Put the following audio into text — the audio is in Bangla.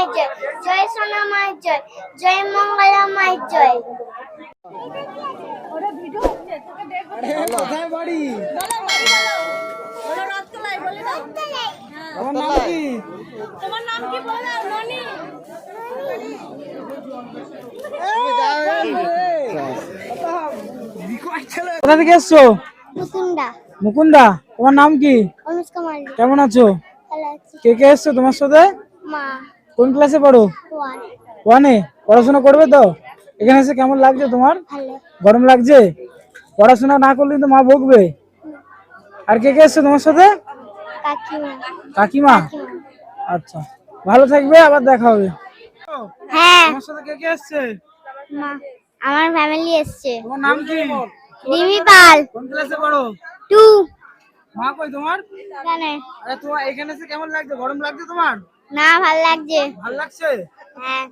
মায়ের জয়, জয় সোনা মায়ের জয়, জয় মঙ্গলা মায়ের জয়। কোথায় বাড়ি? তোমার নাম কি বলো? ননি। কোথা থেকে এসছো? মুকুন্দা। মুকুন্দা, তোমার নাম কি? অনুষ্কা মাল্লি। কেমন আছো? ভালো আছি। কে কে এসছো তোমার সাথে? মা। কোন ক্লাসে পড়ো? 1। ওয়ানে। পড়াশোনা করবে তো? এখানে এসে কেমন লাগছে তোমার? ভালো। গরম লাগছে? পড়াশোনা না করলে তো মা বকবে। আর কে কে এসছো তোমার সাথে? কাকিমা। কাকিমা। আচ্ছা, ভালো থাকবে, আবার দেখা হবে। হ্যাঁ। তোমার সাথে কে কে এসছে? মা, আমার ফ্যামিলি এসছে। তোমার নাম কি? রিমি পাল। কোন ক্লাসে পড়ো? 2। মা কই তোমার? জানে আরে তোমার এখানে এসে কেমন লাগছে? গরম লাগছে তোমার? না, ভালো লাগছে। ভালো লাগছে? হ্যাঁ।